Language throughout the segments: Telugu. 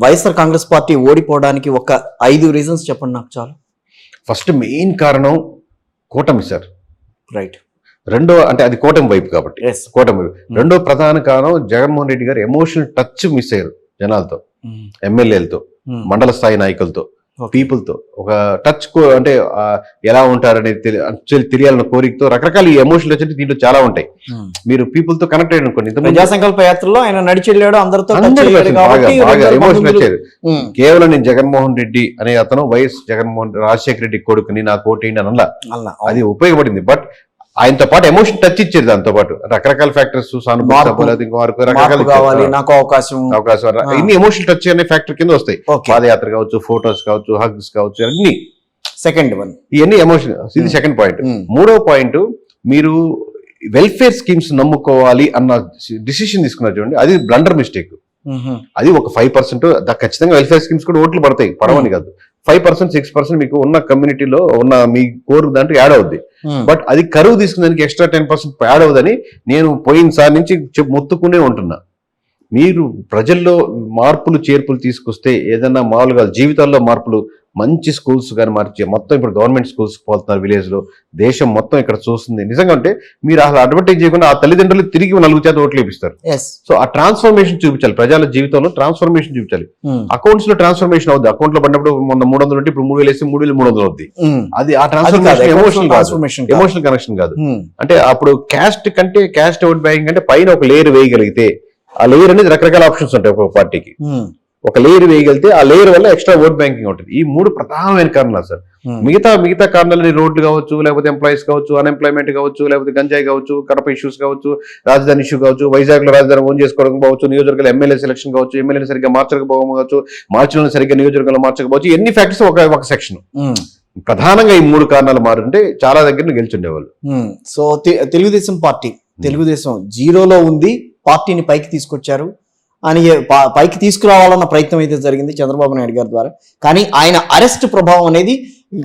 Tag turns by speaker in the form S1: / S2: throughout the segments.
S1: వైఎస్ఆర్ కాంగ్రెస్ పార్టీ ఓడిపోవడానికి ఒక 5 రీజన్స్ చెప్పండి నాకు చాలు.
S2: ఫస్ట్ మెయిన్ కారణం కూటమి సార్.
S1: రైట్.
S2: రెండో అంటే అది కూటమి వైపు కాబట్టి కూటమి వైపు. రెండో ప్రధాన కారణం జగన్మోహన్ రెడ్డి గారు ఎమోషనల్ టచ్ మిస్ అయ్యారు జనాలతో, ఎమ్మెల్యేలతో, మండల స్థాయి నాయకులతో, పీపుల్ తో ఒక టచ్ అంటే ఎలా ఉంటారనేది తెలియాలన్న కోరికతో రకరకాల ఎమోషనల్ వచ్చి దీంట్లో చాలా ఉంటాయి. మీరు పీపుల్ తో కనెక్ట్ అయ్యారు అనుకోండి.
S1: ప్రజా సంకల్ప యాత్రలో ఆయన నడిచి వెళ్ళాడు, అందరితో
S2: ఎమోషన్ వచ్చేది. కేవలం నేను జగన్మోహన్ రెడ్డి అనే అతను వైఎస్ రాజశేఖర రెడ్డి కొడుకుని నాకు ఓటేయండి అనలా, అది ఉపయోగపడింది. బట్ ఆయనతో పాటు ఎమోషన్ టచ్ ఇచ్చేది. దాంతో పాటు రకరకాల ఫ్యాక్టర్స్, అవకాశం ఇన్ని ఎమోషన్ టచ్ అనే ఫ్యాక్టర్ కింద వస్తాయి. పాదయాత్ర కావచ్చు, ఫోటోస్ కావచ్చు, హగ్స్ కావచ్చు, అన్ని.
S1: సెకండ్ వన్
S2: ఇవన్నీ ఎమోషన్. ఇది సెకండ్ పాయింట్. మూడో పాయింట్, మీరు వెల్ఫేర్ స్కీమ్స్ నమ్ముకోవాలి అన్న డిసిషన్ తీసుకున్నారు చూడండి, అది బ్లండర్ మిస్టేక్. అది ఒక 5% ఖచ్చితంగా వెల్ఫేర్ స్కీమ్స్ కూడా ఓట్లు పడతాయి, పడవని కాదు. 5%, 6% మీకు ఉన్న కమ్యూనిటీలో ఉన్న మీ కోరు దాంట్లో యాడ్ అవుద్ది. బట్ అది కరువు తీసుకునేందుకు ఎక్స్ట్రా 10% యాడ్ అవుదని నేను పోయినసారి నుంచి మొత్తుకునే ఉంటున్నా. మీరు ప్రజల్లో మార్పులు చేర్పులు తీసుకొస్తే ఏదైనా మామూలుగా జీవితాల్లో మార్పులు, మంచి స్కూల్స్ కానీ మార్చి మొత్తం ఇప్పుడు గవర్నమెంట్ స్కూల్స్కి పోతున్నారు విలేజ్ లో, దేశం మొత్తం ఇక్కడ చూస్తుంది. నిజంగా అంటే మీరు అసలు అడ్వర్టైజ్ చేయకుండా ఆ తల్లిదండ్రులు తిరిగి 4 ఓట్లు వేపిస్తారు. సో ఆ ట్రాన్స్ఫర్మేషన్ చూపించాలి, ప్రజల జీవితంలో ట్రాన్స్ఫర్మేషన్ చూపించాలి. అకౌంట్స్ లో ట్రాన్స్ఫర్మేషన్ అవుద్ది. అకౌంట్ లో పడినప్పుడు మొన్న 300 ఉంటే ఇప్పుడు 3000 వేసి 3300 అవుద్ది. అది ఆ ట్రాన్స్ఫర్మేషన్ ఎమోషనల్ కనెక్షన్ కాదు. అంటే అప్పుడు క్యాస్ట్ కంటే క్యాస్ట్ ఓట్ బ్యాంకింగ్ అంటే పైన ఒక లేయర్ వేయగలిగితే, ఆ లేయర్ అనేది రకరకాల ఆప్షన్స్ ఉంటాయి ఒక పార్టీకి. ఒక లేయర్ వేయగలిగితే ఆ లేయర్ వల్ల ఎక్స్ట్రా ఓట్ బ్యాంకింగ్ ఉంటుంది. ఈ 3 ప్రధానమైన కారణాలు సార్. మిగతా కారణాలు రోడ్లు కావచ్చు, లేకపోతే ఎంప్లాయీస్ కావచ్చు, అన్ఎంప్లాయ్మెంట్ కావచ్చు, లేకపోతే గంజాయి కావచ్చు, కడప ఇష్యూస్ కావచ్చు, రాజధాని ఇష్యూ కావచ్చు, వైజాగ్ లో రాజధాని ఓన్ చేసుకోవడం కావచ్చు, నియోజకవర్గాలు ఎమ్మెల్యే సెలక్షన్ కావచ్చు, ఎమ్మెల్యేని సరిగ్గా మార్చకపోవడం కావచ్చు, మార్చడం సరిగ్గా నియోజకవర్గంలో మార్చకపోవచ్చు, ఎన్ని ఫ్యాక్టర్స్ ఒక సెక్షన్. ప్రధానంగా ఈ 3 కారణాలు మారుంటే చాలా దగ్గర గెలిచుండేవాళ్ళు.
S1: సో తెలుగుదేశం పార్టీ, తెలుగుదేశం జీరోలో ఉంది, పార్టీని పైకి తీసుకొచ్చారు అని పైకి తీసుకురావాలన్న ప్రయత్నం అయితే జరిగింది చంద్రబాబు నాయుడు గారి ద్వారా. కానీ ఆయన అరెస్ట్ ప్రభావం అనేది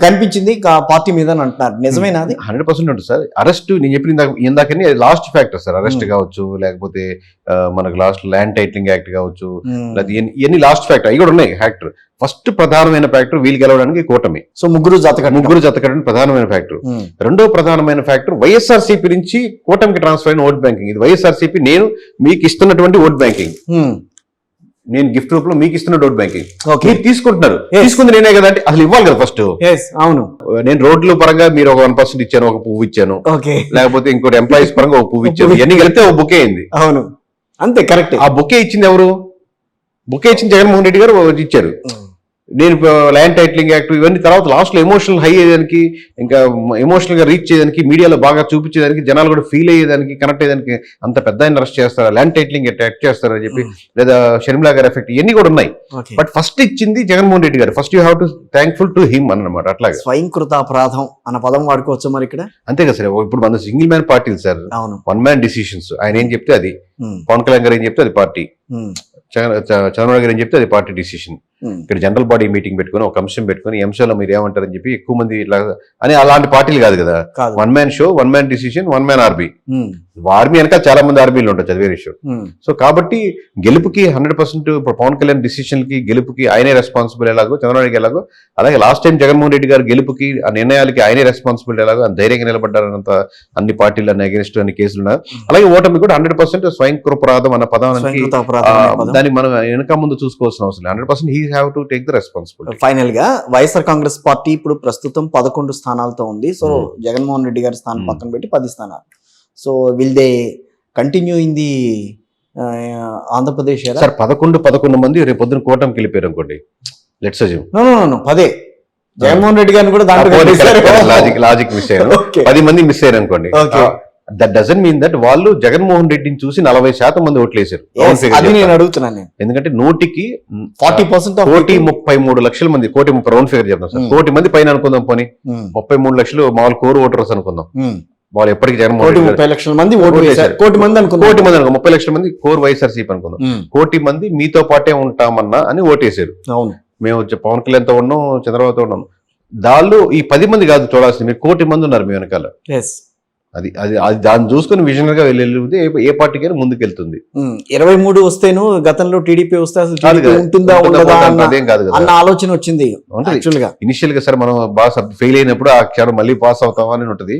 S1: కనిపించింది పార్టీ మీద అని అంటున్నారు. నిజమేనా? అది
S2: 100% ఉంటుంది సార్. అరెస్ట్ నేను చెప్పిన ఇందాకని లాస్ట్ ఫ్యాక్టర్ సార్. అరెస్ట్ కావచ్చు, లేకపోతే మనకు లాస్ట్ ల్యాండ్ టైటిలింగ్ యాక్ట్ కావచ్చు, ఇవన్నీ లాస్ట్ ఫ్యాక్టర్. అవి కూడా ఉన్నాయి ఫ్యాక్టర్. ఫస్ట్ ప్రధానమైన ఫ్యాక్టర్ వీళ్ళు గెలవడానికి కూటమి.
S1: సో ముగ్గురు
S2: జతకట్టడం ప్రధానమైన ఫ్యాక్టర్. రెండో ప్రధానమైన ఫ్యాక్టర్ వైఎస్ఆర్సీపీ నుంచి కూటమికి ట్రాన్స్ఫర్ అయిన ఓట్ బ్యాంకింగ్. ఇది వైఎస్ఆర్సీపీ నేను మీకు ఇస్తున్నటువంటి ఓట్ బ్యాంకింగ్, నేను గిఫ్ట్ రూపంలో మీకు ఇస్తున్న ఓట్ బ్యాంకింగ్ మీరు తీసుకుంటున్నారు. తీసుకుంది నేనే కదా, అంటే అసలు ఇవ్వాలి కదా ఫస్ట్.
S1: అవును,
S2: నేను రోడ్ల పరంగా మీరు ఒక 1% ఇచ్చాను, ఒక పువ్వు ఇచ్చాను, లేకపోతే ఇంకోటి ఎంప్లాయీస్ పరంగా ఒక పువ్వు ఇచ్చాను, ఇవన్నీ కలిపితే ఒక బుకే అయింది.
S1: అవును, అంతే, కరెక్ట్.
S2: ఆ బుకే ఇచ్చింది ఎవరు? బుకే ఇచ్చింది జగన్మోహన్ రెడ్డి గారు ఇచ్చారు. నేను ల్యాండ్ టైటిలింగ్ యాక్ట్ ఇవన్నీ తర్వాత లాస్ట్ లో ఎమోషనల్ హై అయ్యేదానికి, ఇంకా ఎమోషనల్ గా రీచ్ చేయడానికి, మీడియాలో బాగా చూపించేదానికి, జనాలు కూడా ఫీల్ అయ్యేదానికి, కనెక్ట్ అయ్యేదానికి అంత పెద్ద ఆయన అరెస్ట్ చేస్తారా, ల్యాండ్ టైటిలింగ్ యాక్ట్ చేస్తారని చెప్పి, లేదా షర్మిలా గారి ఎఫెక్ట్, ఇవన్నీ కూడా ఉన్నాయి. బట్ ఫస్ట్ ఇచ్చింది జగన్మోహన్ రెడ్డి గారు. First you have to thankful to him అన్నమాట. అట్లాగే
S1: స్వయంకృత అపరాధం అన్న పదం వాడుకోవచ్చు మరి ఇక్కడ.
S2: అంతే కదా సార్. ఇప్పుడు మన సింగిల్ మ్యాన్ పార్టీలు సార్, 1 మ్యాన్ డిసిషన్స్. ఆయన ఏం చెప్తే అది, పవన్ కళ్యాణ్ గారు ఏం చెప్తే అది పార్టీ, చంద్రబాబు గారు ఏం చెప్తే అది పార్టీ డిసిషన్. ఇక్కడ జనరల్ బాడీ మీటింగ్ పెట్టుకుని ఒక అంశం పెట్టుకుని ఈ అంశంలో మీరు ఏమంటారని చెప్పి ఎక్కువ మంది ఇట్లా అని అలాంటి పార్టీలు కాదు కదా. 1 man show, 1 man decision, 1 man army. Army వెనక చాలా మంది ఆర్మీలు ఉంటారు, చదివే విషయం. సో కాబట్టి గెలుపుకి 100% ఇప్పుడు పవన్ కళ్యాణ్ డిసిషన్ కి గెలుపుకి ఆయనే రెస్పాన్సిబుల్ ఎలాగో, చంద్రబాబు ఎలాగో, అలాగే లాస్ట్ టైం జగన్మోహన్ రెడ్డి గారు గెలుపుకి ఆ నిర్ణయాలకి ఆయనే రెస్పాన్సిబిలిటీ ఎలాగో, ధైర్యంగా నిలబడ్డారంత అన్ని పార్టీలు అగేన్స్ట్ అన్ని కేసులు ఉన్నాయి. అలాగే ఓటమి కూడా 100% స్వయంకృతాపరాధం అన్న పదానికి దాన్ని మనం వెనక ముందు చూసుకోవాల్సిన అవసరం. 100% he have to take the responsibility.
S1: Final గా వైఎస్ఆర్ కాంగ్రెస్ పార్టీ ఇప్పుడు ప్రస్తుతం 11 స్థానాలతో ఉంది. సో జగన్మోహన్ రెడ్డి గారి స్థానం పక్కన పెట్టి 10 స్థానాలు. So will they continue in the Andhra Pradesh?
S2: Sir 11 మంది రేపు పొద్దున కూటమికి వెళ్ళిపోయారు అనుకోండి, let's assume.
S1: No 10 Jaganmohan Reddy గారిని కూడా దాంట్లో
S2: లాజిక్ మిస్ అయ్యారు. 10 మంది మిస్ అయ్యారు అనుకోండి. దట్ డజంట్ మీన్ దట్ వాళ్ళు జగన్మోహన్ రెడ్డిని చూసి 40% మంది ఓట్లు వేశారు.
S1: నేను అడుగుతున్నాను,
S2: ఎందుకంటే 100కి
S1: 40%
S2: 1,33,00,000 మంది, 1,30,000 రౌండ్ ఫిగర్ చెప్తాం సార్, 1,00,000 మంది పైన అనుకుందాం, పోనీ 33 లక్షలు మామూలు కోర్ ఓటర్స్ అనుకుందాం. వాళ్ళు ఎప్పటికీ జగన్మోహన్
S1: 30 లక్షల మంది ఓటు వేశారు. 1,00,000 మంది అనుకుందాం,
S2: 30 లక్షల మంది కోర్ వైఎస్ఆర్సీపీ అనుకుందాం. 1,00,000 మంది మీతో పాటే ఉంటామన్నా అని ఓటేశారు.
S1: అవును,
S2: మేము పవన్ కళ్యాణ్ తో ఉన్నాం, చంద్రబాబుతో ఉన్నాం. దాళ్ళు ఈ 10 మంది కాదు చూడాల్సింది, మీరు 1,00,000 మంది ఉన్నారు మీ వెనకాల. అది అది అది దాన్ని చూసుకుని విజనరీ గా వెళ్ళితే ఏ పార్టీకైనా ముందుకెళ్తుంది.
S1: 23 వస్తేను గతంలో టీడీపీ వస్తే అసలు
S2: కాదు
S1: TDP
S2: కదా.
S1: ఉంటుందా ఉండదా
S2: అదేం కాదు కదా.
S1: అన్న ఆలోచన వచ్చింది
S2: ఉంటుంది.
S1: యాక్చువల్ గా.
S2: ఇనిషియల్ గా సరే మనం బాగా ఫెయిల్ అయినప్పుడు ఆ క్షణం మళ్ళీ పాస్ అవుతామని ఉంటది.